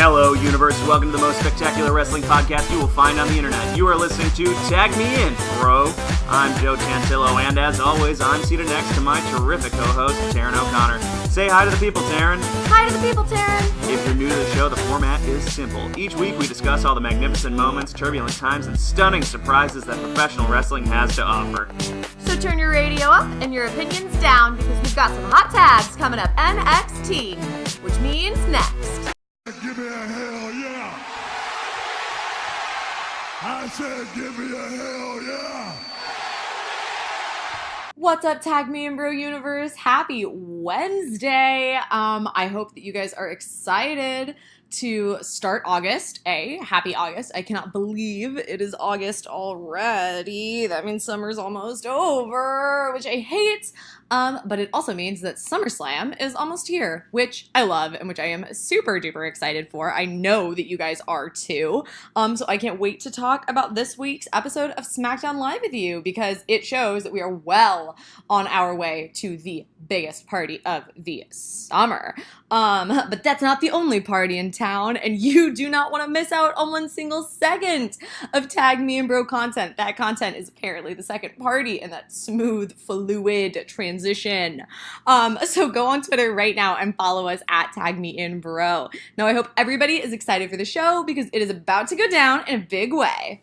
Hello, universe. Welcome to the most spectacular wrestling podcast you will find on the internet. You are listening to Tag Me In, bro. I'm Joe Tantillo, and as always, I'm seated next to my terrific co-host, Taryn O'Connor. Say hi to the people, Taryn. Hi to the people, Taryn. If you're new to the show, the format is simple. Each week, we discuss all the magnificent moments, turbulent times, and stunning surprises that professional wrestling has to offer. So turn your radio up and your opinions down, because we've got some hot tags coming up NXT, which means next. Give me a hell yeah! I said give me a hell yeah! What's up, Tag Me In Bro Universe? Happy Wednesday! I hope that you guys are excited to start August. Happy August. I cannot believe it is August already. That means summer's almost over, which I hate. But it also means that SummerSlam is almost here, which I love and which I am super duper excited for. I know that you guys are too. So I can't wait to talk about this week's episode of SmackDown Live with you, because it shows that we are well on our way to the biggest party of the summer. But that's not the only party in town, and you do not want to miss out on one single second of Tag Me In Bro content. That content is apparently the second party in that smooth, fluid transition. So go on Twitter right now and follow us at Tag Me In Bro. Now, I hope everybody is excited for the show, because it is about to go down in a big way.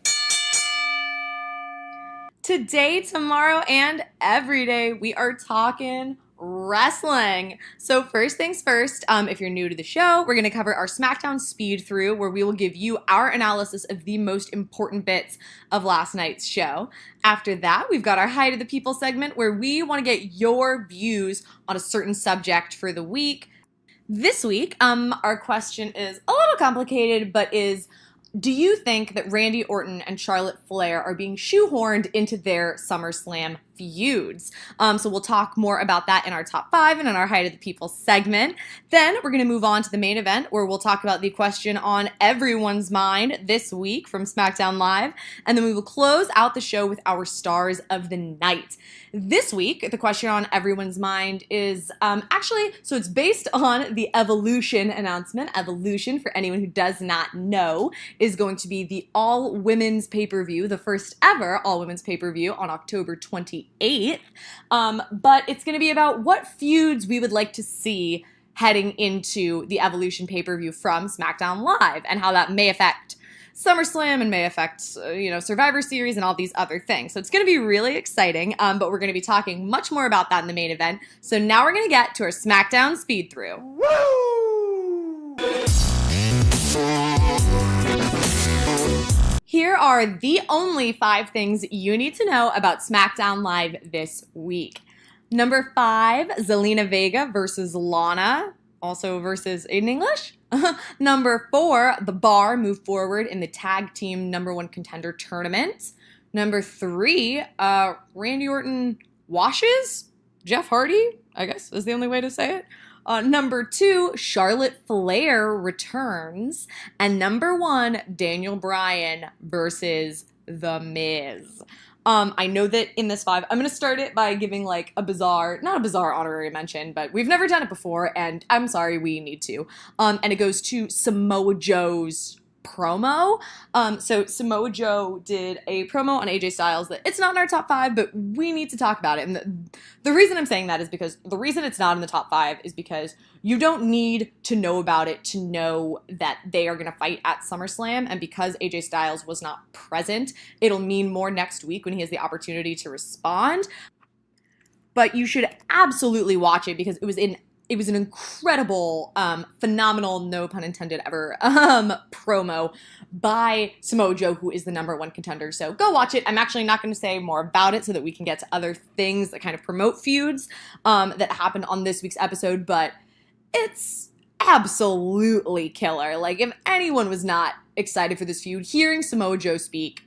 Today, tomorrow, and every day, we are talking wrestling. So first things first, if you're new to the show, we're going to cover our SmackDown speed through, where we will give you our analysis of the most important bits of last night's show. After that, we've got our Hi to the People segment, where we want to get your views on a certain subject for the week. This week, our question is a little complicated, but is: do you think that Randy Orton and Charlotte Flair are being shoehorned into their SummerSlam feuds? So we'll talk more about that in our top 5 and in our Hi to the People segment. Then we're going to move on to the main event, where we'll talk about the question on everyone's mind this week from SmackDown Live. And then we will close out the show with our stars of the night. This week, the question on everyone's mind is so it's based on the Evolution announcement. Evolution, for anyone who does not know, is going to be the all-women's pay-per-view, the first ever all-women's pay-per-view on October 28th. But it's going to be about what feuds we would like to see heading into the Evolution pay-per-view from SmackDown Live, and how that may affect SummerSlam and may affect, Survivor Series and all these other things. So it's going to be really exciting, but we're going to be talking much more about that in the main event. So now we're going to get to our SmackDown speed through. Woo! Here are the only 5 things you need to know about SmackDown Live this week. Number 5, Zelina Vega versus Lana, also versus Aiden English. Number 4, The Bar move forward in the tag team number 1 contender tournament. Number 3, Randy Orton washes Jeff Hardy, I guess is the only way to say it. Number 2, Charlotte Flair returns. And number 1, Daniel Bryan versus The Miz. I know that in this 5, I'm going to start it by giving not a bizarre honorary mention, but we've never done it before, and I'm sorry, we need to. And it goes to Samoa Joe's promo. So Samoa Joe did a promo on AJ Styles that it's not in our top 5, but we need to talk about it. And the reason I'm saying that is because the reason it's not in the top 5 is because you don't need to know about it to know that they are going to fight at SummerSlam. And because AJ Styles was not present, it'll mean more next week when he has the opportunity to respond. But you should absolutely watch it, because it was an incredible, phenomenal, no pun intended ever, promo by Samoa Joe, who is the number 1 contender. So go watch it. I'm actually not going to say more about it so that we can get to other things that kind of promote feuds that happened on this week's episode, but it's absolutely killer. If anyone was not excited for this feud, hearing Samoa Joe speak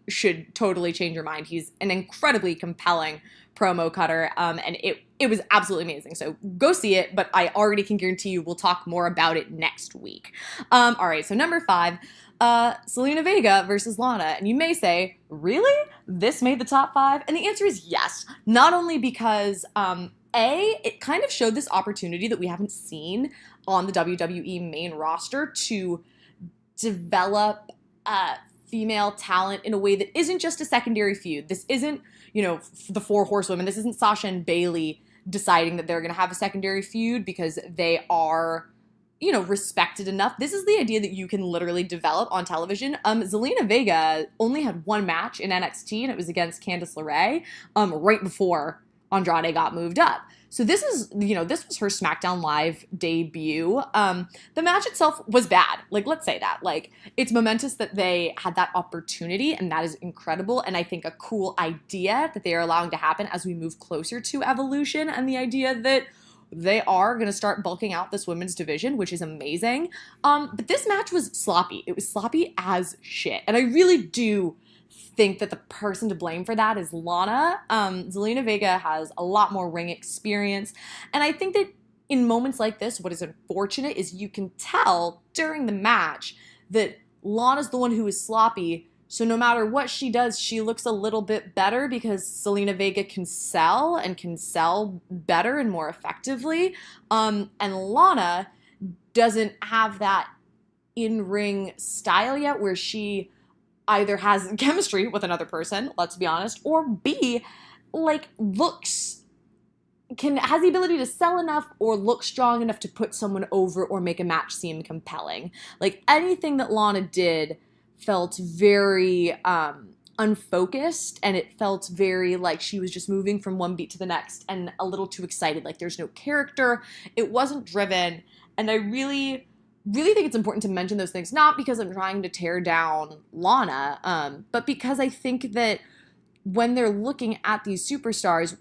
should totally change your mind. He's an incredibly compelling promo cutter, and it was absolutely amazing. So go see it, but I already can guarantee you we'll talk more about it next week. All right, so number 5, Zelina Vega versus Lana. And you may say, really? This made the top 5? And the answer is yes. Not only because it kind of showed this opportunity that we haven't seen on the WWE main roster to develop female talent in a way that isn't just a secondary feud. This isn't, the four horsewomen. This isn't Sasha and Bayley deciding that they're going to have a secondary feud because they are, respected enough. This is the idea that you can literally develop on television. Zelina Vega only had one match in NXT, and it was against Candice LeRae, right before Andrade got moved up. So this is, this was her SmackDown Live debut. The match itself was bad. Let's say that. It's momentous that they had that opportunity, and that is incredible. And I think a cool idea that they are allowing to happen as we move closer to Evolution, and the idea that they are going to start bulking out this women's division, which is amazing. But this match was sloppy. It was sloppy as shit. And I really do think that the person to blame for that is Lana. Zelina Vega has a lot more ring experience. And I think that in moments like this, what is unfortunate is you can tell during the match that Lana's the one who is sloppy. So no matter what she does, she looks a little bit better because Zelina Vega can sell better and more effectively. And Lana doesn't have that in-ring style yet where she either has chemistry with another person, let's be honest, or B, has the ability to sell enough or look strong enough to put someone over or make a match seem compelling. Anything that Lana did felt very unfocused, and it felt very like she was just moving from one beat to the next and a little too excited. There's no character. It wasn't driven. And I really think it's important to mention those things, not because I'm trying to tear down Lana, but because I think that when they're looking at these superstars,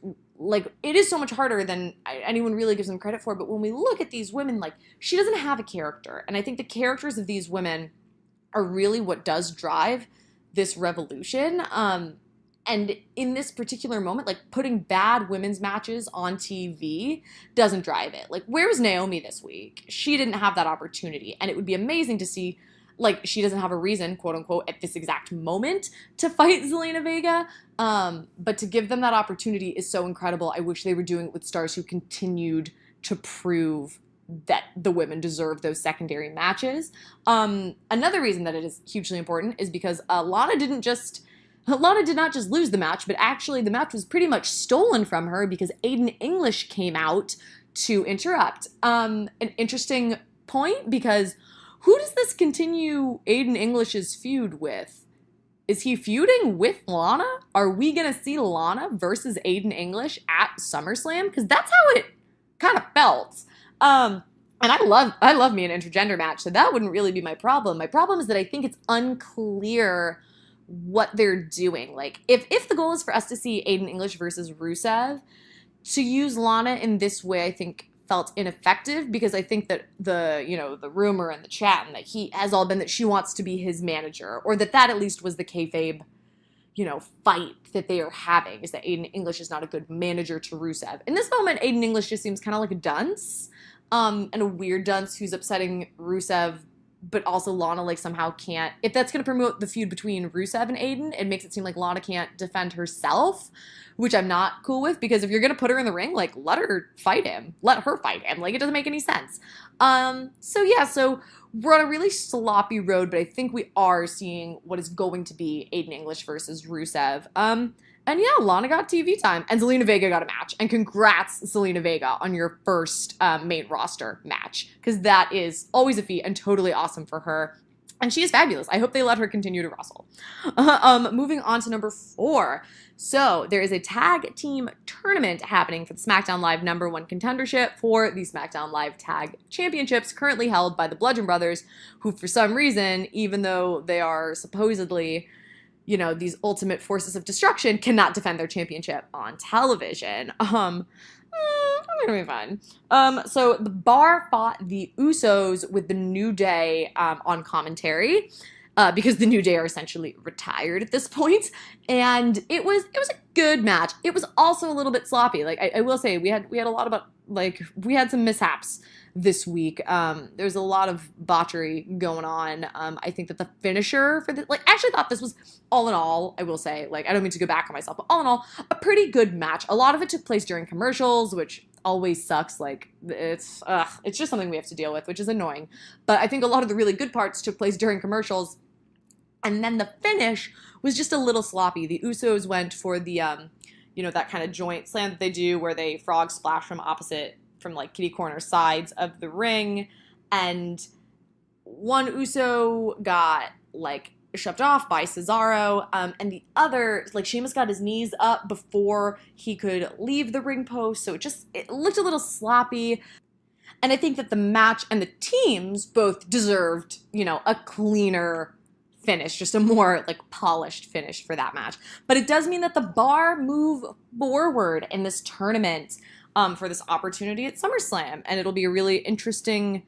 it is so much harder than anyone really gives them credit for. But when we look at these women, she doesn't have a character. And I think the characters of these women are really what does drive this revolution. And in this particular moment, putting bad women's matches on TV doesn't drive it. Where was Naomi this week? She didn't have that opportunity. And it would be amazing to see, she doesn't have a reason, quote unquote, at this exact moment to fight Zelina Vega. But to give them that opportunity is so incredible. I wish they were doing it with stars who continued to prove that the women deserve those secondary matches. Another reason that it is hugely important is because Lana did not just lose the match, but actually the match was pretty much stolen from her because Aiden English came out to interrupt. An interesting point, because who does this continue Aiden English's feud with? Is he feuding with Lana? Are we going to see Lana versus Aiden English at SummerSlam? Because that's how it kind of felt. And I love me an intergender match, so that wouldn't really be my problem. My problem is that I think it's unclear what they're doing. If the goal is for us to see Aiden English versus Rusev, to use Lana in this way, I think felt ineffective, because I think that the rumor and the chat and that he has all been that she wants to be his manager, or that at least was the kayfabe, fight that they are having, is that Aiden English is not a good manager to Rusev. In this moment, Aiden English just seems kind of like a dunce, and a weird dunce who's upsetting Rusev, but also Lana somehow can't. If that's going to promote the feud between Rusev and Aiden, it makes it seem like Lana can't defend herself, which I'm not cool with, because if you're going to put her in the ring, let her fight him. Let her fight him. It doesn't make any sense. So we're on a really sloppy road, but I think we are seeing what is going to be Aiden English versus Rusev. And yeah, Lana got TV time, and Zelina Vega got a match. And congrats, Zelina Vega, on your first main roster match, because that is always a feat and totally awesome for her. And she is fabulous. I hope they let her continue to wrestle. Moving on to number 4. So there is a tag team tournament happening for the SmackDown Live #1 contendership for the SmackDown Live Tag Championships, currently held by the Bludgeon Brothers, who for some reason, even though they are supposedly these ultimate forces of destruction, cannot defend their championship on television. Gonna be fun. So the Bar fought the Usos with the New Day on commentary, because the New Day are essentially retired at this point, and it was a good match. It was also a little bit sloppy. I will say we had a lot about we had some mishaps this week. There's a lot of botchery going on. I think that the finisher for the, like, I actually thought this was, all in all, I will say, like, I don't mean to go back on myself, but all in all, a pretty good match. A lot of it took place during commercials, which always sucks. Like, it's just something we have to deal with, which is annoying. But I think a lot of the really good parts took place during commercials. And then the finish was just a little sloppy. The Usos went for the, that kind of joint slam that they do where they frog splash from like kitty corner sides of the ring. And one Uso got like shoved off by Cesaro. And the other, like, Sheamus got his knees up before he could leave the ring post. So it looked a little sloppy. And I think that the match and the teams both deserved, a cleaner finish, just a more like polished finish for that match. But it does mean that the bar move forward in this tournament for this opportunity at SummerSlam. And it'll be a really interesting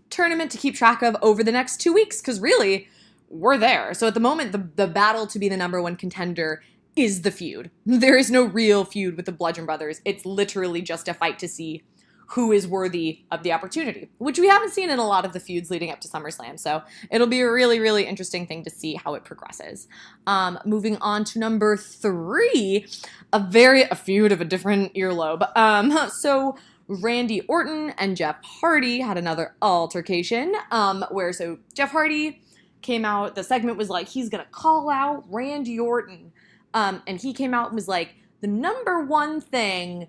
tournament to keep track of over the next 2 weeks, because really, we're there. So at the moment, the battle to be the number one contender is the feud. There is no real feud with the Bludgeon Brothers. It's literally just a fight to see who is worthy of the opportunity, which we haven't seen in a lot of the feuds leading up to SummerSlam. So it'll be a really, really interesting thing to see how it progresses. Moving on to number 3, a feud of a different earlobe. So Randy Orton and Jeff Hardy had another altercation, where Jeff Hardy came out, the segment was like, he's gonna call out Randy Orton. And he came out and was like, the number one thing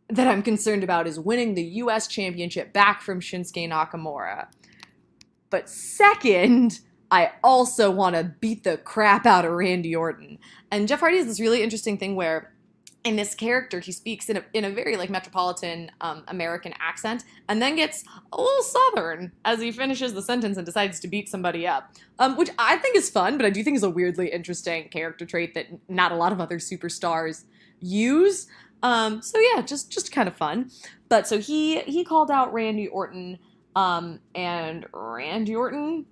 that I'm concerned about is winning the U.S. Championship back from Shinsuke Nakamura. But second, I also want to beat the crap out of Randy Orton. And Jeff Hardy has this really interesting thing where in this character, he speaks in a very like metropolitan American accent, and then gets a little southern as he finishes the sentence and decides to beat somebody up, which I think is fun, but I do think is a weirdly interesting character trait that not a lot of other superstars use. So yeah, just kind of fun. But so he called out Randy Orton, and Randy Orton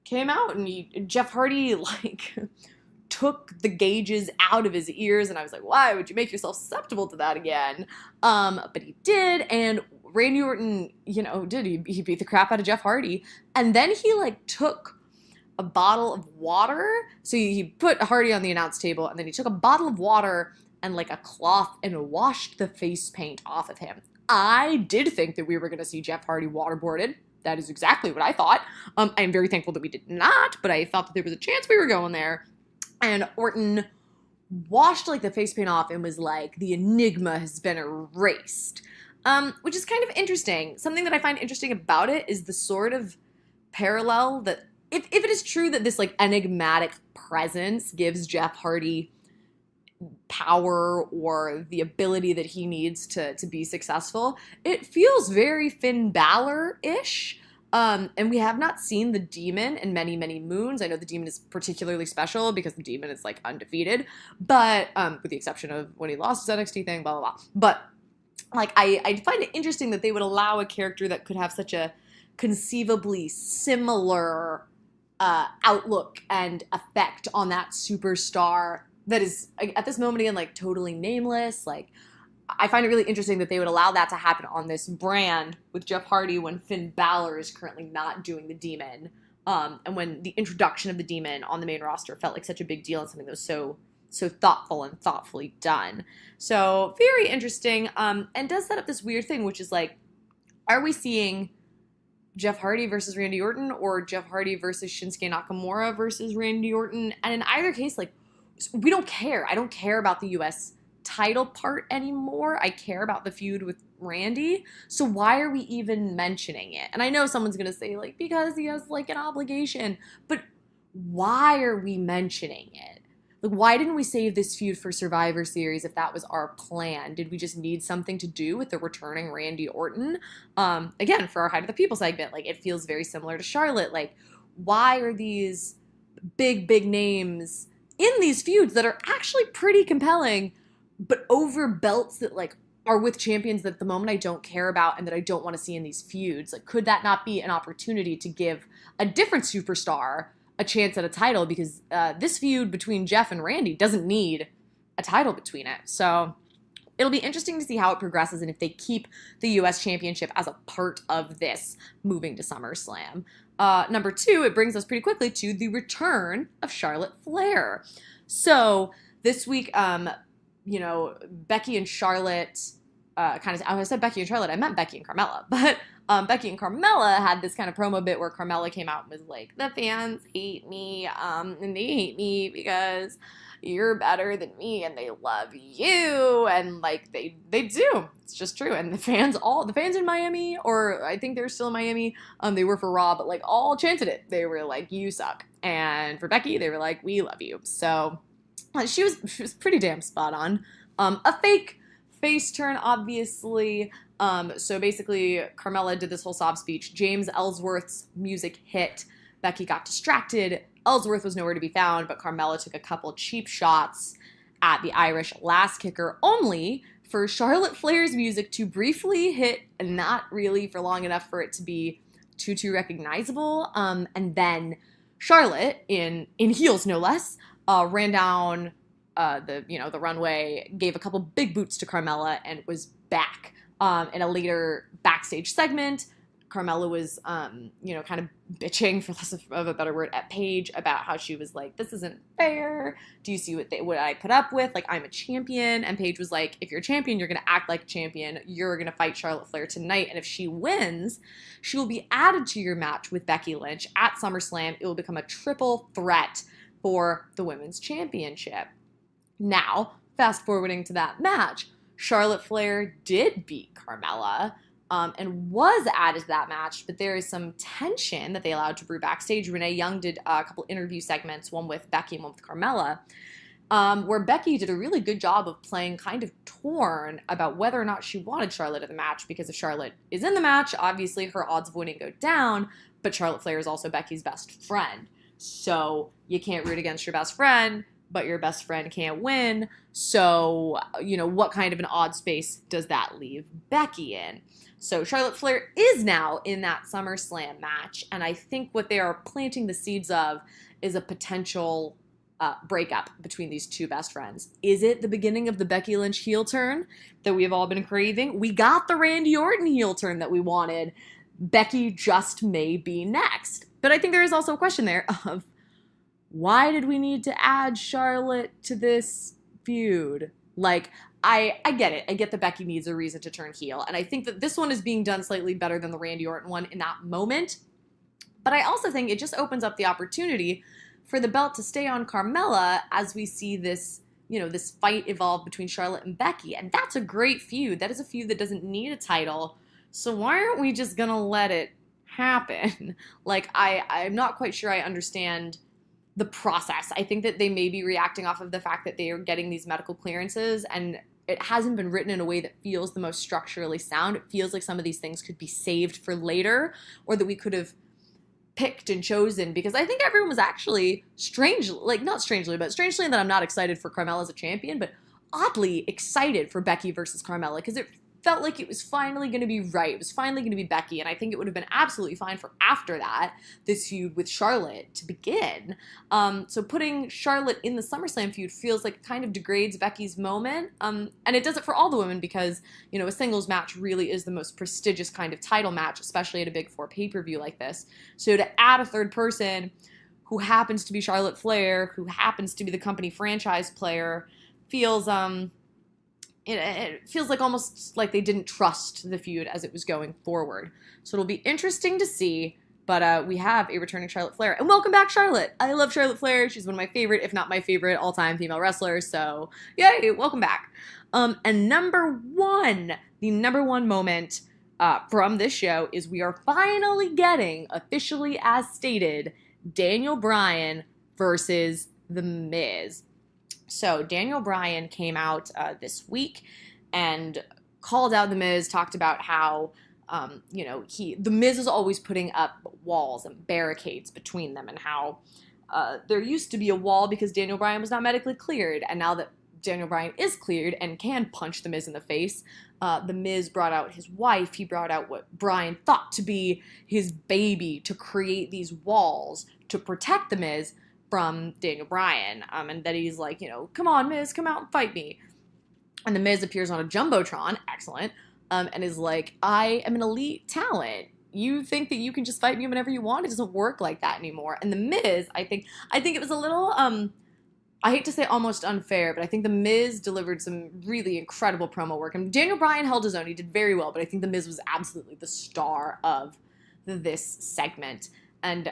came out, and Jeff Hardy like took the gauges out of his ears, and I was like, why would you make yourself susceptible to that again? But he did, and Randy Orton, he beat the crap out of Jeff Hardy, and then he like took a bottle of water. So he put Hardy on the announce table, and then he took a bottle of water and like a cloth and washed the face paint off of him. I did think that we were going to see Jeff Hardy waterboarded. That is exactly what I thought. I am very thankful that we did not, but I thought that there was a chance we were going there. And Orton washed like the face paint off and was like, the enigma has been erased. Which is kind of interesting. Something that I find interesting about it is the sort of parallel that if it is true that this like enigmatic presence gives Jeff Hardy power or the ability that he needs to be successful, it feels very Finn Balor-ish. And we have not seen the Demon in many, many moons. I know the Demon is particularly special because the Demon is like undefeated, but with the exception of when he lost his NXT thing, blah, blah, blah. But like, I find it interesting that they would allow a character that could have such a conceivably similar outlook and effect on that superstar that is, at this moment again, like totally nameless. Like, I find it really interesting that they would allow that to happen on this brand with Jeff Hardy when Finn Balor is currently not doing the Demon. And when the introduction of the Demon on the main roster felt like such a big deal and something that was so thoughtful and thoughtfully done. So very interesting. And does set up this weird thing, which is like, are we seeing Jeff Hardy versus Randy Orton or Jeff Hardy versus Shinsuke Nakamura versus Randy Orton? And in either case, like, we don't care. I don't care about the U.S. title part anymore. I care about the feud with Randy. So why are we even mentioning it? And I know someone's going to say, like, because he has, like, an obligation. But why are we mentioning it? Like, why didn't we save this feud for Survivor Series if that was our plan? Did we just need something to do with the returning Randy Orton? Again, for our Height of the People segment, like, it feels very similar to Charlotte. Like, why are these big, big names in these feuds that are actually pretty compelling, but over belts that like are with champions that at the moment I don't care about and that I don't want to see in these feuds? Like, could that not be an opportunity to give a different superstar a chance at a title? Because this feud between Jeff and Randy doesn't need a title between it. So it'll be interesting to see how it progresses and if they keep the U.S. Championship as a part of this moving to SummerSlam. Number 2, it brings us pretty quickly to the return of Charlotte Flair. So this week, Becky and Charlotte I said Becky and Charlotte, I meant Becky and Carmella, but Becky and Carmella had this kind of promo bit where Carmella came out and was like, the fans hate me, and they hate me because you're better than me and they love you, and like they do. It's just true. And the fans in Miami, or I think they're still in Miami, they were for Raw, but like all chanted it. They were like, you suck. And for Becky, they were like, we love you. So she was pretty damn spot on. A fake face turn, obviously. So basically, Carmella did this whole sob speech. James Ellsworth's music hit. Becky got distracted. Ellsworth was nowhere to be found, but Carmella took a couple cheap shots at the Irish lass kicker, only for Charlotte Flair's music to briefly hit, and not really for long enough for it to be too recognizable. And then Charlotte, in heels no less, ran down the runway, gave a couple big boots to Carmella, and was back. In a later backstage segment, Carmella was, kind of bitching, for less of a better word, at Paige about how she was like, this isn't fair. Do you see what I put up with? Like, I'm a champion. And Paige was like, if you're a champion, you're going to act like a champion. You're going to fight Charlotte Flair tonight. And if she wins, she will be added to your match with Becky Lynch at SummerSlam. It will become a triple threat for the women's championship. Now, fast forwarding to that match, Charlotte Flair did beat Carmella, and was added to that match, but there is some tension that they allowed to brew backstage. Renee Young did a couple interview segments, one with Becky and one with Carmella, where Becky did a really good job of playing kind of torn about whether or not she wanted Charlotte in the match, because if Charlotte is in the match, obviously her odds of winning go down, but Charlotte Flair is also Becky's best friend. So you can't root against your best friend, but your best friend can't win. So, what kind of an odd space does that leave Becky in? So Charlotte Flair is now in that SummerSlam match, and I think what they are planting the seeds of is a potential breakup between these two best friends. Is it the beginning of the Becky Lynch heel turn that we've all been craving? We got the Randy Orton heel turn that we wanted. Becky just may be next. But I think there is also a question there of, why did we need to add Charlotte to this feud? Like, I get it. I get that Becky needs a reason to turn heel. And I think that this one is being done slightly better than the Randy Orton one in that moment. But I also think it just opens up the opportunity for the belt to stay on Carmella as we see this, this fight evolve between Charlotte and Becky. And that's a great feud. That is a feud that doesn't need a title. So why aren't we just going to let it happen? Like, I'm not quite sure I understand the process. I think that they may be reacting off of the fact that they are getting these medical clearances, and it hasn't been written in a way that feels the most structurally sound. It feels like some of these things could be saved for later, or that we could have picked and chosen, because I think everyone was actually strangely that I'm not excited for Carmella as a champion, but oddly excited for Becky versus Carmella, because it felt like it was finally going to be right. It was finally going to be Becky, and I think it would have been absolutely fine for after that, this feud with Charlotte to begin. So putting Charlotte in the SummerSlam feud feels like it kind of degrades Becky's moment, and it does it for all the women because, a singles match really is the most prestigious kind of title match, especially at a Big Four pay-per-view like this. So to add a third person who happens to be Charlotte Flair, who happens to be the company franchise player, feels it feels like almost like they didn't trust the feud as it was going forward. So it'll be interesting to see, but we have a returning Charlotte Flair. And welcome back, Charlotte! I love Charlotte Flair. She's one of my favorite, if not my favorite, all-time female wrestlers, so yay, welcome back. And the number one moment from this show is we are finally getting, officially as stated, Daniel Bryan versus The Miz. So Daniel Bryan came out this week and called out The Miz, talked about how, The Miz is always putting up walls and barricades between them, and how there used to be a wall because Daniel Bryan was not medically cleared, and now that Daniel Bryan is cleared and can punch The Miz in the face, The Miz brought out his wife. He brought out what Bryan thought to be his baby to create these walls to protect The Miz from Daniel Bryan, and that he's like, come on, Miz, come out and fight me. And The Miz appears on a Jumbotron, excellent, and is like, I am an elite talent. You think that you can just fight me whenever you want? It doesn't work like that anymore. And The Miz, I think it was a little, I hate to say almost unfair, but I think The Miz delivered some really incredible promo work. And Daniel Bryan held his own. He did very well, but I think The Miz was absolutely the star of this segment. And,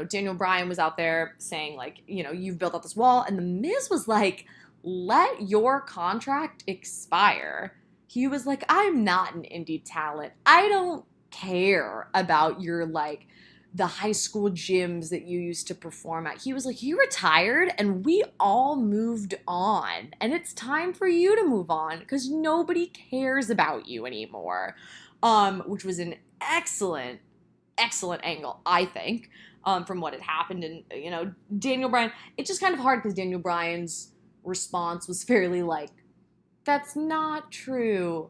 Daniel Bryan was out there saying, like, you've built up this wall. And The Miz was like, let your contract expire. He was like, I'm not an indie talent. I don't care about your, like, the high school gyms that you used to perform at. He was like, you retired and we all moved on. And it's time for you to move on because nobody cares about you anymore. Which was an excellent angle, I think, from what had happened. And, Daniel Bryan, it's just kind of hard because Daniel Bryan's response was fairly like, that's not true.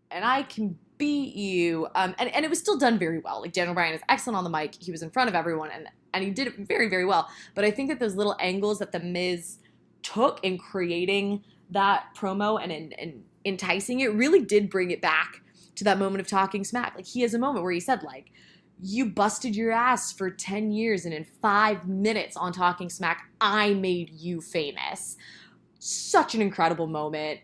And I can beat you. And it was still done very well. Like, Daniel Bryan is excellent on the mic. He was in front of everyone and he did it very, very well. But I think that those little angles that The Miz took in creating that promo and in enticing it really did bring it back to that moment of talking smack. Like, he has a moment where he said, like, you busted your ass for 10 years and in 5 minutes on Talking Smack, I made you famous. Such an incredible moment.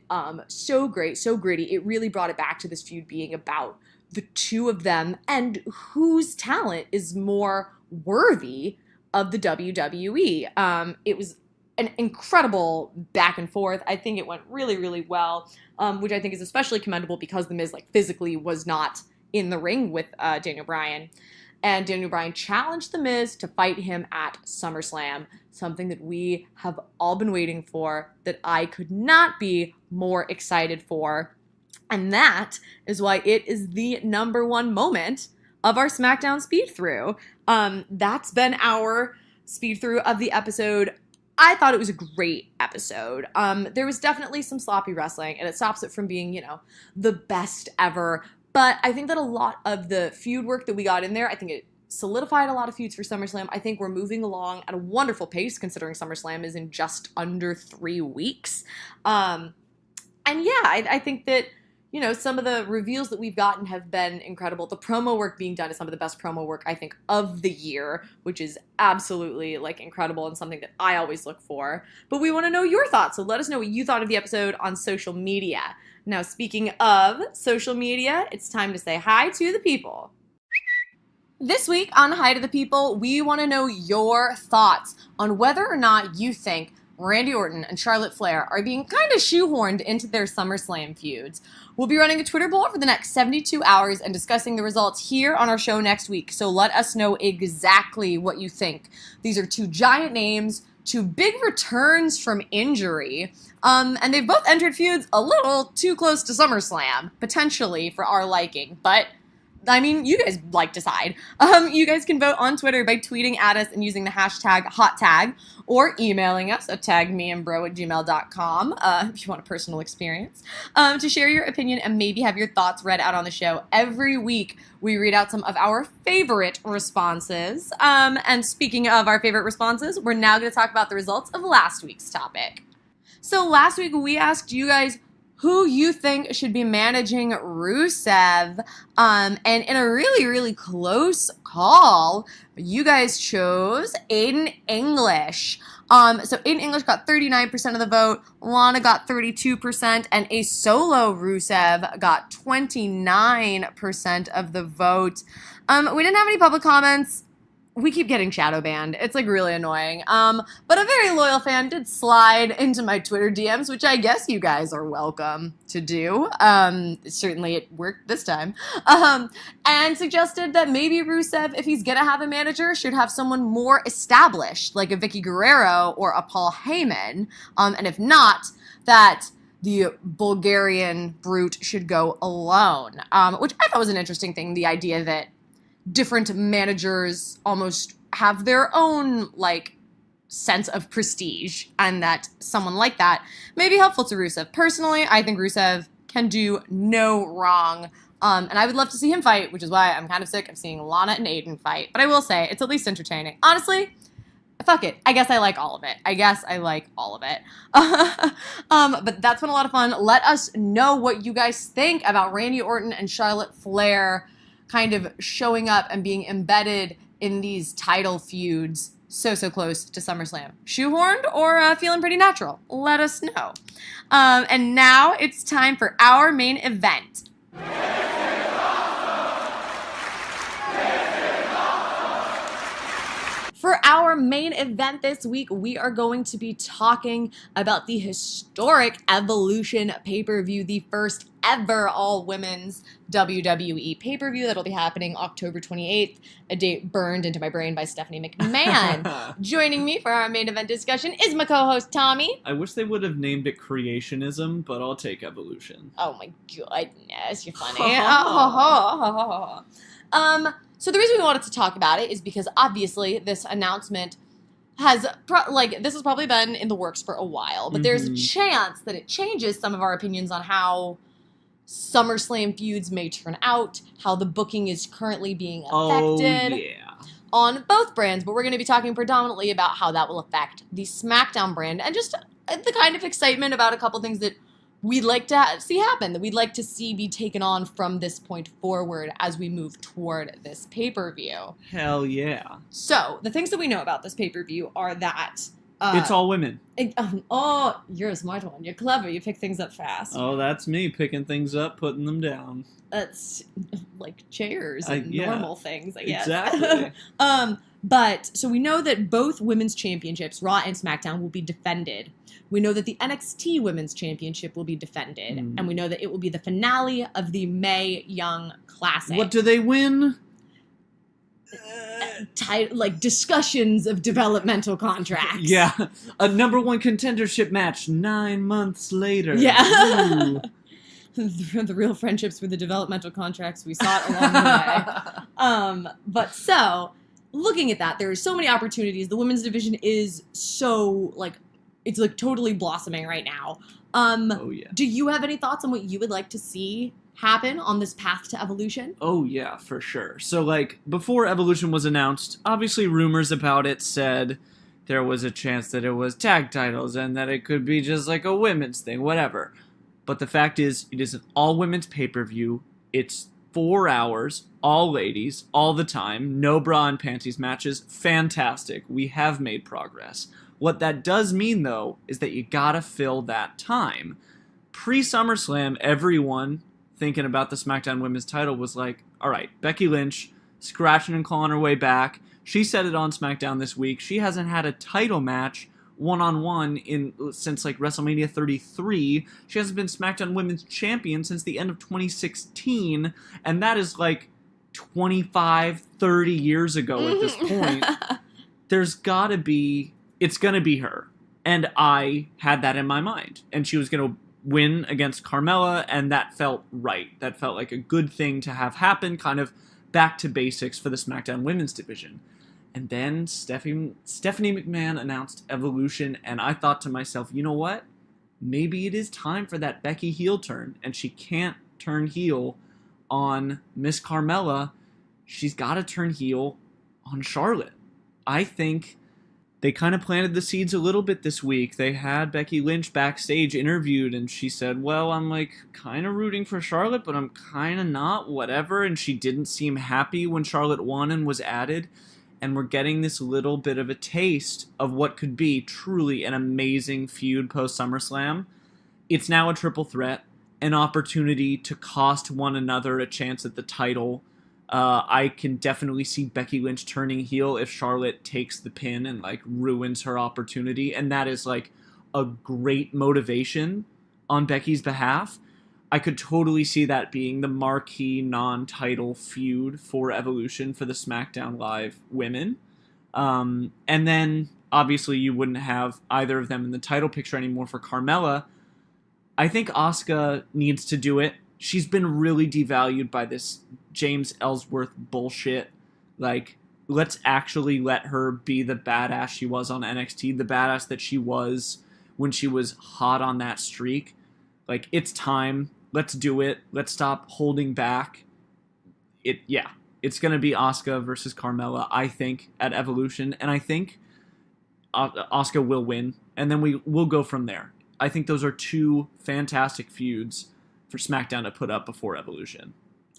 So great, so gritty. It really brought it back to this feud being about the two of them and whose talent is more worthy of the WWE. It was an incredible back and forth. I think it went really, really well, which I think is especially commendable because The Miz, like, physically was not in the ring with Daniel Bryan. And Daniel Bryan challenged The Miz to fight him at SummerSlam, something that we have all been waiting for, that I could not be more excited for. And that is why it is the number one moment of our SmackDown speed through. That's been our speed through of the episode. I thought it was a great episode. There was definitely some sloppy wrestling, and it stops it from being, the best ever. But I think that a lot of the feud work that we got in there, I think it solidified a lot of feuds for SummerSlam. I think we're moving along at a wonderful pace considering SummerSlam is in just under 3 weeks. I think that, some of the reveals that we've gotten have been incredible. The promo work being done is some of the best promo work, I think, of the year, which is absolutely, like, incredible and something that I always look for. But we want to know your thoughts, so let us know what you thought of the episode on social media. Now, speaking of social media, it's time to say hi to the people. This week on Hi to the People, we want to know your thoughts on whether or not you think Randy Orton and Charlotte Flair are being kind of shoehorned into their SummerSlam feuds. We'll be running a Twitter poll for the next 72 hours and discussing the results here on our show next week, so let us know exactly what you think. These are two giant names, two big returns from injury, and they've both entered feuds a little too close to SummerSlam, potentially for our liking, but I mean, you guys decide. You guys can vote on Twitter by tweeting at us and using the hashtag #HotTag, or emailing us at tagmeandbro@gmail.com if you want a personal experience, to share your opinion and maybe have your thoughts read out on the show. Every week, we read out some of our favorite responses. And speaking of our favorite responses, we're now going to talk about the results of last week's topic. So last week, we asked you guys who you think should be managing Rusev. And in a really, really close call, you guys chose Aiden English. So Aiden English got 39% of the vote, Lana got 32%, and a solo Rusev got 29% of the vote. We didn't have any public comments. We keep getting shadow banned. It's really annoying. But a very loyal fan did slide into my Twitter DMs, which I guess you guys are welcome to do. Certainly it worked this time. And suggested that maybe Rusev, if he's gonna have a manager, should have someone more established, like a Vicky Guerrero or a Paul Heyman. And if not, that the Bulgarian brute should go alone. Which I thought was an interesting thing, the idea that different managers almost have their own, sense of prestige, and that someone like that may be helpful to Rusev. Personally, I think Rusev can do no wrong, and I would love to see him fight, which is why I'm kind of sick of seeing Lana and Aiden fight. But I will say, it's at least entertaining. Honestly, fuck it. I guess I like all of it. But that's been a lot of fun. Let us know what you guys think about Randy Orton and Charlotte Flair kind of showing up and being embedded in these title feuds so close to SummerSlam. Shoehorned or feeling pretty natural? Let us know. And now it's time for our main event. For our main event this week, we are going to be talking about the historic Evolution pay-per-view, the first ever all-women's WWE pay-per-view that'll be happening October 28th, a date burned into my brain by Stephanie McMahon. Joining me for our main event discussion is my co-host, Tommy. I wish they would have named it Creationism, but I'll take Evolution. Oh my goodness, you're funny. So the reason we wanted to talk about it is because obviously this announcement has, this has probably been in the works for a while, but there's a chance that it changes some of our opinions on how SummerSlam feuds may turn out, how the booking is currently being affected on both brands, but we're going to be talking predominantly about how that will affect the SmackDown brand and just the kind of excitement about a couple things that we'd like to see happen, that we'd like to see be taken on from this point forward as we move toward this pay-per-view. Hell yeah. So, the things that we know about this pay-per-view are that... it's all women. Oh, you're a smart one. You're clever. You pick things up fast. Oh, that's me picking things up, putting them down. That's like chairs and normal things, I guess. Exactly. So we know that both women's championships, Raw and SmackDown, will be defended. We know that the NXT Women's Championship will be defended, and we know that it will be the finale of the Mae Young Classic. What do they win? Discussions of developmental contracts. Yeah, a number one contendership match 9 months later. Yeah. The real friendships were the developmental contracts we sought along the way. Looking at that, there are so many opportunities. The women's division is so, it's totally blossoming right now. Do you have any thoughts on what you would like to see happen on this path to Evolution? Oh, yeah, for sure. So, before Evolution was announced, obviously rumors about it said there was a chance that it was tag titles and that it could be just a women's thing, whatever. But the fact is, it is an all-women's pay-per-view. It's 4 hours, all ladies, all the time, no bra and panties matches. Fantastic. We have made progress. What that does mean, though, is that you gotta fill that time. Pre-SummerSlam, everyone thinking about the SmackDown Women's title was all right, Becky Lynch, scratching and clawing her way back. She said it on SmackDown this week. She hasn't had a title match one-on-one since WrestleMania 33. She hasn't been SmackDown Women's Champion since the end of 2016, and that is 25, 30 years ago at this point. There's gotta be... It's gonna be her. And I had that in my mind. And she was gonna win against Carmella, and that felt right. That felt like a good thing to have happen, kind of back to basics for the SmackDown Women's division. And then Stephanie McMahon announced Evolution, and I thought to myself, you know what? Maybe it is time for that Becky heel turn, and she can't turn heel on Miss Carmella. She's got to turn heel on Charlotte. I think they kind of planted the seeds a little bit this week. They had Becky Lynch backstage interviewed, and she said, well, I'm kind of rooting for Charlotte, but I'm kind of not, whatever. And she didn't seem happy when Charlotte won and was added. And we're getting this little bit of a taste of what could be truly an amazing feud post-SummerSlam. It's now a triple threat, an opportunity to cost one another a chance at the title. I can definitely see Becky Lynch turning heel if Charlotte takes the pin and ruins her opportunity. And that is a great motivation on Becky's behalf. I could totally see that being the marquee non-title feud for Evolution for the SmackDown Live women. And then, obviously, you wouldn't have either of them in the title picture anymore for Carmella. I think Asuka needs to do it. She's been really devalued by this James Ellsworth bullshit. Let's actually let her be the badass she was on NXT, the badass that she was when she was hot on that streak. It's time. Let's do it. Let's stop holding back. It's going to be Asuka versus Carmella, I think, at Evolution. And I think Asuka will win, and then we'll go from there. I think those are two fantastic feuds for SmackDown to put up before Evolution.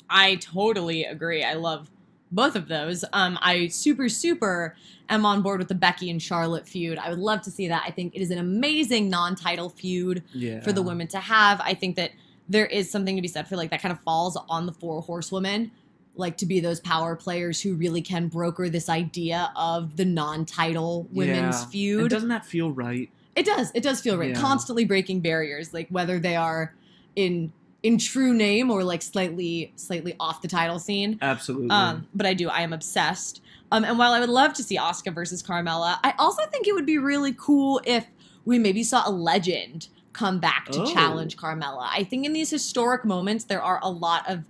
I totally agree. I love both of those. I super am on board with the Becky and Charlotte feud. I would love to see that. I think it is an amazing non-title feud for the women to have. I think that there is something to be said for like that kind of falls on the 4 horsewomen, like to be those power players who really can broker this idea of the non-title women's feud. And doesn't that feel right? It does. It does feel right. Yeah. Constantly breaking barriers, like whether they are in true name or like slightly off the title scene. Absolutely. But I am obsessed. And while I would love to see Asuka versus Carmella, I also think it would be really cool if we maybe saw a legend come back to challenge Carmella. I think in these historic moments, there are a lot of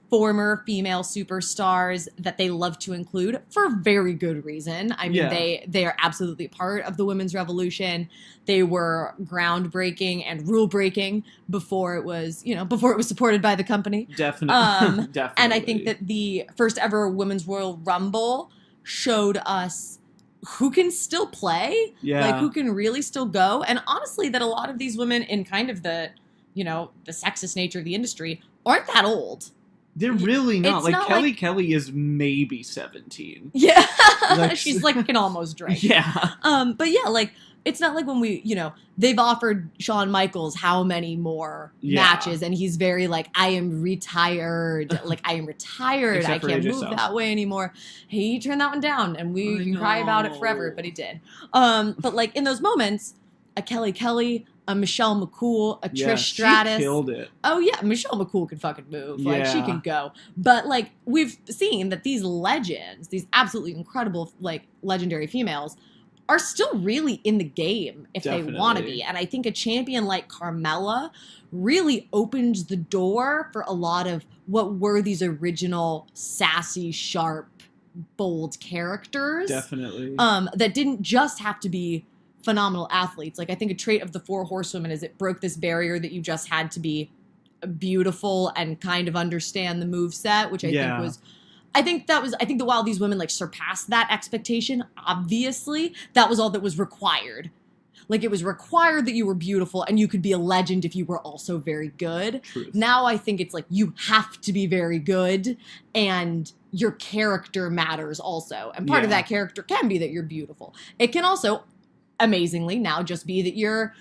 former female superstars that they love to include for very good reason. I mean, they are absolutely part of the women's revolution. They were groundbreaking and rule breaking before it was supported by the company. Definitely. Definitely. And I think that the first ever Women's Royal Rumble showed us who can still play, like who can really still go. And honestly, that a lot of these women in kind of the sexist nature of the industry aren't that old. They're really not. It's Like not Kelly is maybe 17. Yeah. Like, She's like can almost drink. Yeah. But yeah, like it's not like when they've offered Shawn Michaels how many more matches and he's very like, I am retired. Like I am retired. I can't move that way anymore. He turned that one down and we can cry about it forever, but he did. But like in those moments, a Kelly, a Michelle McCool, a Trish Stratus. She killed it. Oh yeah, Michelle McCool can fucking move. Like she can go. But like we've seen that these legends, these absolutely incredible like legendary females, are still really in the game if they want to be. And I think a champion like Carmella really opens the door for a lot of what were these original sassy, sharp, bold characters. Definitely. That didn't just have to be phenomenal athletes. Like I think a trait of the 4 horsewomen is it broke this barrier that you just had to be beautiful and kind of understand the moveset, which I think that while these women like surpassed that expectation, obviously that was all that was required. Like it was required that you were beautiful and you could be a legend if you were also very good. Truth. Now I think it's like you have to be very good and your character matters also. And part of that character can be that you're beautiful. It can also amazingly now just be that you're,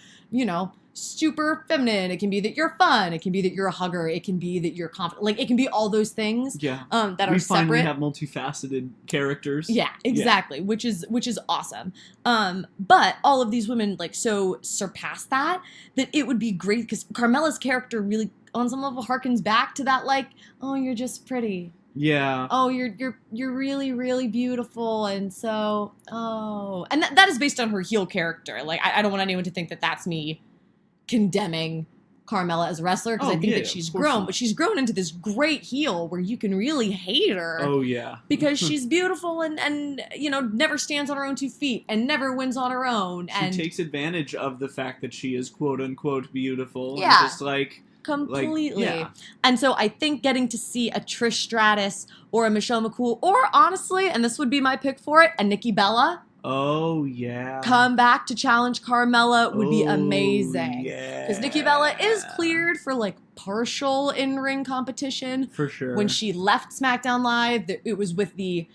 super feminine. It can be that you're fun. It can be that you're a hugger. It can be that you're confident. Like it can be all those things that are separate. We finally have multifaceted characters. Yeah, exactly. Yeah. Which is awesome. But all of these women like so surpass that it would be great because Carmella's character really on some level harkens back to that like, oh, you're just pretty. Yeah. Oh, you're really, really beautiful, and so and that is based on her heel character. Like I don't want anyone to think that that's me condemning Carmella as a wrestler because I think that she's grown, but she's grown into this great heel where you can really hate her. Oh yeah, because she's beautiful and never stands on her own 2 feet and never wins on her own. She takes advantage of the fact that she is quote unquote beautiful. Yeah. And just like. Completely. And so I think getting to see a Trish Stratus or a Michelle McCool or honestly, and this would be my pick for it, a Nikki Bella. Oh, yeah. Come back to challenge Carmella would be amazing. Yeah. Because Nikki Bella is cleared for like partial in-ring competition. For sure. When she left SmackDown Live, it was with the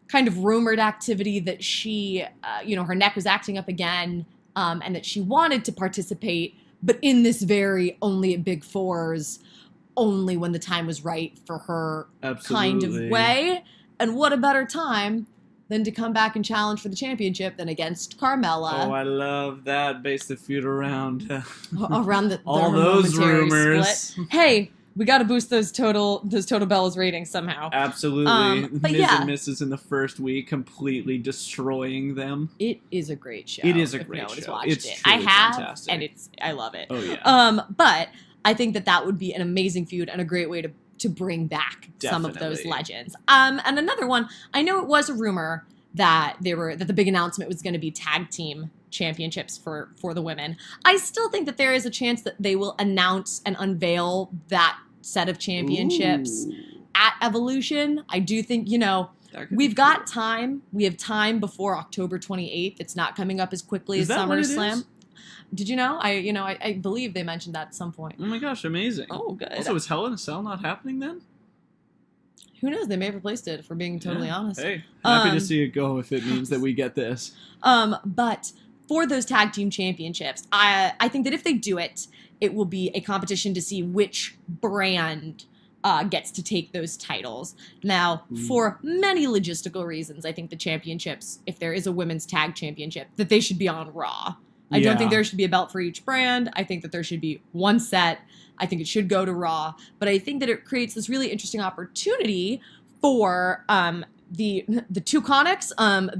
kind of rumored activity that she, her neck was acting up again and that she wanted to participate, but in this very only at Big Fours, only when the time was right for her kind of way. And what a better time than to come back and challenge for the championship than against Carmella. Oh, I love that. Base the feud around all those rumors. Split. Hey, we got to boost those total Bellas ratings somehow. Absolutely. But Miz and Mrs. in the first week completely destroying them. It is a great show. It is a great show. It's truly fantastic. And I love it. Oh yeah. But I think that would be an amazing feud and a great way to bring back some of those legends. And another one, I know it was a rumor that the big announcement was going to be tag team championships for the women. I still think that there is a chance that they will announce and unveil that set of championships at Evolution. I do think, We've got time. We have time before October 28th. It's not coming up as quickly as SummerSlam. Did you know? I believe they mentioned that at some point. Oh my gosh, amazing. Oh, good. Also, is Hell in a Cell not happening then? Who knows? They may have replaced it, if we're being totally honest. Hey, happy to see it go if it means that we get this. But for those tag team championships, I think that if they do it, it will be a competition to see which brand gets to take those titles. Now, for many logistical reasons, I think the championships, if there is a women's tag championship, that they should be on Raw. I don't think there should be a belt for each brand. I think that there should be one set. I think it should go to Raw. But I think that it creates this really interesting opportunity for the two Conics,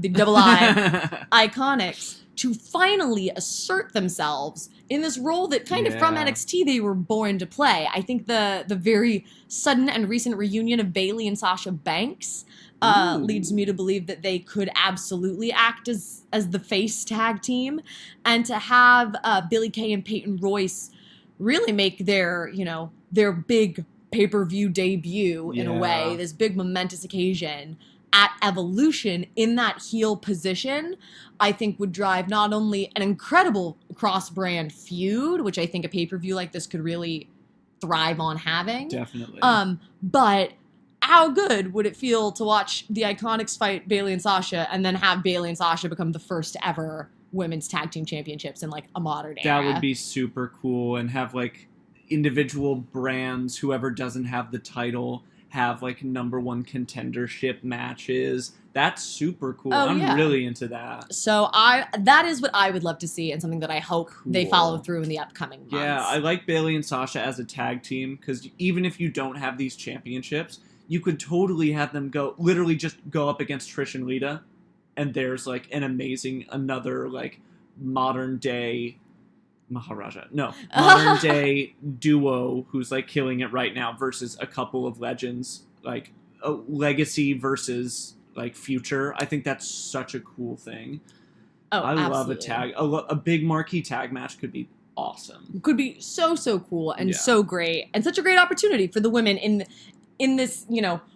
the double I Iconics, to finally assert themselves in this role that kind of from NXT they were born to play. I think the very sudden and recent reunion of Bayley and Sasha Banks leads me to believe that they could absolutely act as the face tag team, and to have Billie Kay and Peyton Royce really make their big pay-per-view debut in a way, this big momentous occasion at Evolution in that heel position, I think would drive not only an incredible cross-brand feud, which I think a pay-per-view like this could really thrive on having. Definitely. But how good would it feel to watch the Iconics fight Bayley and Sasha, and then have Bayley and Sasha become the first ever women's tag team championships in like a modern era? That would be super cool, and have like individual brands, whoever doesn't have the title, have like number one contendership matches. That's super cool. I'm really into that. So that is what I would love to see, and something that I hope they follow through in the upcoming months. Yeah, I like Bayley and Sasha as a tag team, because even if you don't have these championships, you could totally have them literally just go up against Trish and Lita, and there's like an amazing, another like modern day duo who's like killing it right now, versus a couple of legends, like a legacy versus like future. I think that's such a cool thing. I love a tag. A big marquee tag match could be awesome. Could be so cool and so great, and such a great opportunity for the women in this,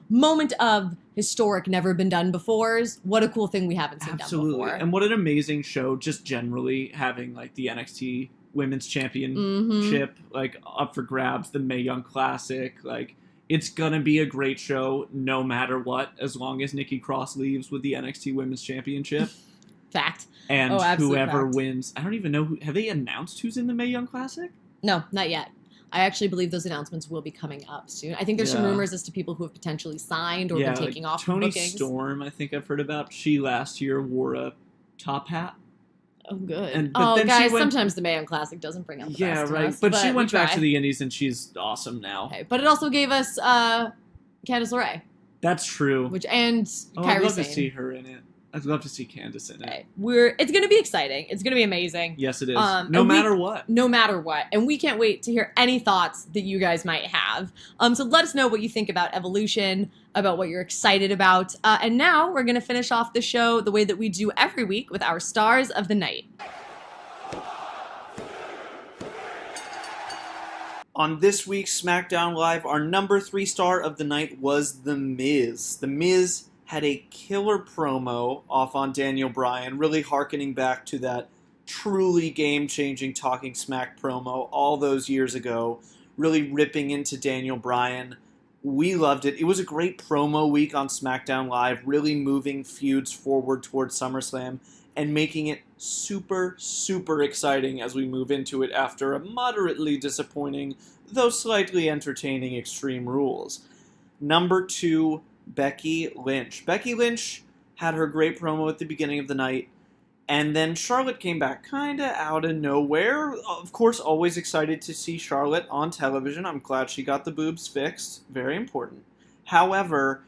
moment of historic, never been done befores. What a cool thing we haven't seen done before. And what an amazing show, just generally having like the NXT Women's Championship like up for grabs, the Mae Young Classic. Like, it's gonna be a great show no matter what, as long as Nikki Cross leaves with the NXT Women's Championship. Fact. And whoever wins, I don't even know have they announced who's in the Mae Young Classic? No, not yet. I actually believe those announcements will be coming up soon. I think there's some rumors as to people who have potentially signed or been taking off Toni bookings. Storm, I think I've heard about. She last year wore a top hat. Oh, good. Then guys, sometimes the Mae Young Classic doesn't bring out the best in us, but she went back to the Indies, and she's awesome now. Okay. But it also gave us Candice LeRae. That's true. And Kairi I'd love Sane. to see her in it. I'd love to see Candice in it. Okay. It's going to be exciting. It's going to be amazing. Yes, it is. No matter what. No matter what. And we can't wait to hear any thoughts that you guys might have. So let us know what you think about Evolution, about what you're excited about. And now we're going to finish off the show the way that we do every week with our Stars of the Night. On this week's SmackDown Live, our number 3 star of the night was The Miz. The Miz had a killer promo off on Daniel Bryan, really hearkening back to that truly game-changing Talking Smack promo all those years ago, really ripping into Daniel Bryan. We loved it. It was a great promo week on SmackDown Live, really moving feuds forward towards SummerSlam and making it super, super exciting as we move into it after a moderately disappointing, though slightly entertaining Extreme Rules. Number 2, Becky Lynch. Becky Lynch had her great promo at the beginning of the night, and then Charlotte came back kind of out of nowhere. Of course, always excited to see Charlotte on television. I'm glad she got the boobs fixed. Very important. However,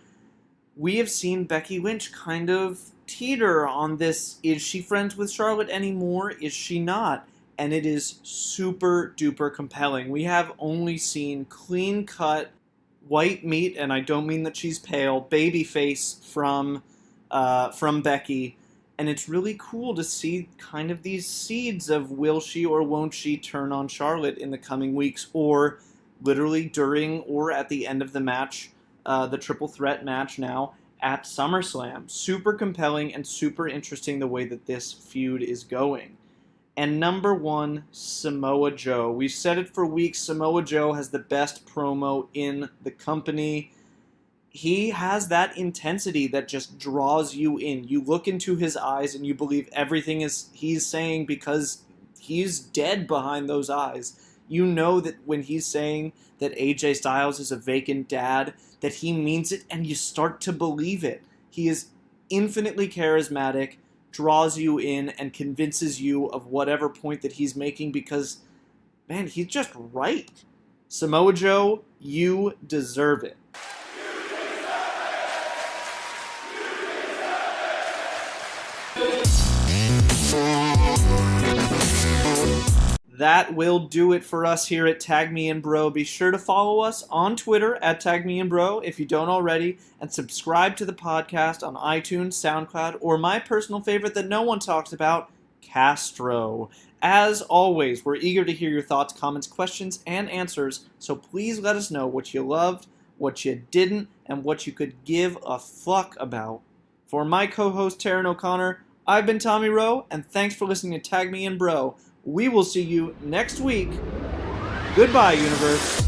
we have seen Becky Lynch kind of teeter on this, is she friends with Charlotte anymore? Is she not? And it is super duper compelling. We have only seen clean-cut white meat, and I don't mean that she's pale, babyface from Becky, and it's really cool to see kind of these seeds of will she or won't she turn on Charlotte in the coming weeks, or literally during or at the end of the match, the triple threat match now, at SummerSlam. Super compelling and super interesting the way that this feud is going. And number 1, Samoa Joe. We've said it for weeks. Samoa Joe has the best promo in the company. He has that intensity that just draws you in. You look into his eyes and you believe everything he's saying because he's dead behind those eyes. You know that when he's saying that AJ Styles is a vacant dad, that he means it, and you start to believe it. He is infinitely charismatic, draws you in, and convinces you of whatever point that he's making because, man, he's just right. Samoa Joe, you deserve it. That will do it for us here at Tag Me In Bro. Be sure to follow us on Twitter at Tag Me In Bro if you don't already, and subscribe to the podcast on iTunes, SoundCloud, or my personal favorite that no one talks about, Castro. As always, we're eager to hear your thoughts, comments, questions, and answers, so please let us know what you loved, what you didn't, and what you could give a fuck about. For my co-host, Taryn O'Connor, I've been Tommy Rowe, and thanks for listening to Tag Me In Bro. We will see you next week. Goodbye, universe.